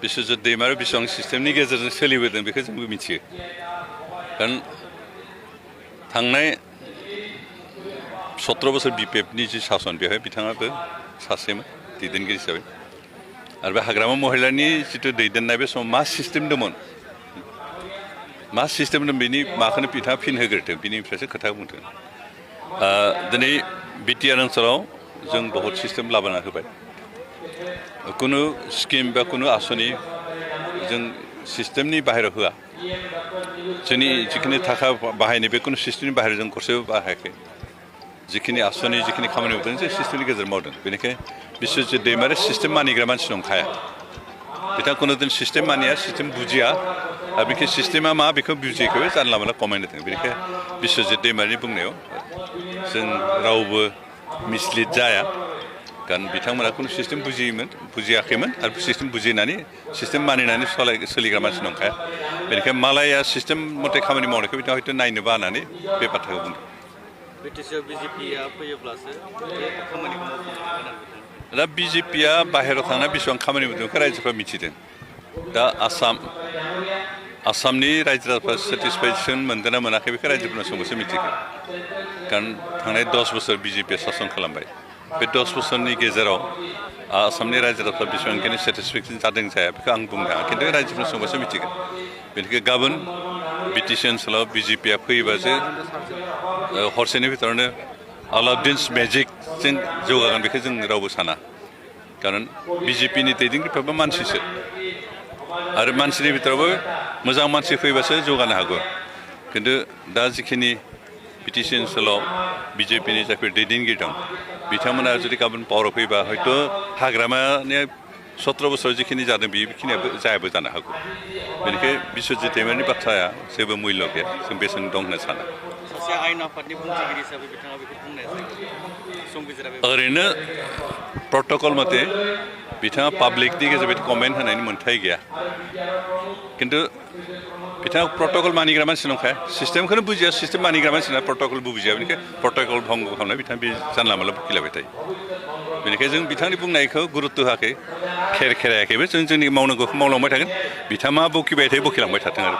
बिश्वजित दैमारिया बेसेबां सिस्टेमनि गेजेरजों सोलिबोदों बेखौ जोंबो मिथियो कारण थांनाय 17 बोसोर बिपिएफनि जि सासन बेवहाय बिथाङाबो सासेमोन दैदेनगिरि हिसाबै आरो बे हाग्रामा महिलारनि जिथु दैदेननाय बे समाव मा सिस्टेम दंमोन मा सिस्टेम दं बेनि माखौनो बिथाङा फिन होग्रोदों बिनिफ्रायसो खोथा बुंदों दिनै बिटिआर ओनसोलाव जों बहुत सिस्टेम लाबोना होबाय कुनु स्किम बा कुनु आसनि जों सिस्टेमनि बाहेरायाव होआ जोंनि जिखिनि थाखा बाहायनाय बे कुनु सिस्टेमनि बाहेरायाव जों गरसेबो बाहायाखै जिखिनि आसनि जिखिनि खामानि मावदों जों सिस्टेमनि गेजेरजों मावदों बेनिखायनो बिश्वजित दैमारिया सिस्टेम मानिग्रा मानसि नंखाया बिथाङा कुनु दिन सिस्टेम मानिया सिस्टेम बुजिया आरो बेखौ सिस्टेमा मा बेखौ बुजियैखौबो जानला मोनला कमेन्ट होदों बेनिखायनो बिश्वजित दैमारिनि बुंनायाव जों रावबो मिसलिड जाया कारण बिथांमोना कुनु सिस्टेम बुजियाखैमोन आरो सिस्टेम बुजिनानै सिस्टेम मानिनानै सोलिग्रा मानसि नंखाया बेनिखायनो मालाया सिस्टेम मथे खामानि मावनायखौ बिथाङा हयथ' नायनो बानानै बे बाथ्राखौ बुंदों दा बिजेपिया बाहेरायाव थांना बेसेबां खामानि मावदों बेखौ रायजोफ्रा मिथिदों दा आसामनि रायजो राजाफ्रा सेटिसफेक्सन मोनदों ना मोनाखै बेखौ रायजोफोरनाव सोंबासो मिथिगोन कारण थांनाय 10 बोसोर बिजेपिया सासन खालामबाय बे 10 बोसोरनि गेजेराव आसामनि रायजो राजाफ्रा बेसेबांखिनि सेटिसफेक्सन जादों जाया बेखौ आं बुंनो हाया खिन्थु रायजोफोरनाव सोंबासो मिथिगोन बेनिखायनो गाबोन बिटिसि ओनसोलाव बिजेपिया फैयोबासो हरसेनि भितरावनो आलाउद्दिन्स मेजिकजों जौगागोन बेखौ जों रावबो साना कारण बिजेपिनि दैदेनगिरिफ्राबो मानसिसो आरो मानसिनि भितरावबो मोजां मानसि फैबासो जौगानो हागौ खिन्थु दा जिखिनि बिटिसि ओनसोलाव बिजेपिनि जायफोर दैदेनगिरि दं बिथांमोना जुदि गाबोन पावाराव फैबा हयथ' हाग्रामानि 17 बोसोराव जिखिनि जादों बेखिनियाबो जायाबो जानो हागौ बेनिखायनो बिश्वजित दैमारिनि बाथ्राया जेबो मुल्य गैया जों बेसेन दं होनना साना ओरैनो प्रट'कल मथे बिथाङा पाब्लिकनि गेजेराव कमेन्ट होनायनि मोन्थाय गैया खिन्थु बिथाङा प्रट'कल मानिग्रा मानसि नंखाया सिस्टेमखौनो बुजिया सिस्टेम मानिग्रा मानसिना प्रट'कलबो बुजिया बेनिखायनो प्रट'कल भंग खालामनाय बिथाङा बे जानला मोनला बखिलायबाय थायो बेनिखायनो जों बिथांनि बुंनायखौ गुरुत्त' होआखै खेरायाखैबो जों जोंनि मावनांगौखौ मावलांबाय थागोन बिथाङा मा बखिबाय थायो बखिलांबाय थाथों आरो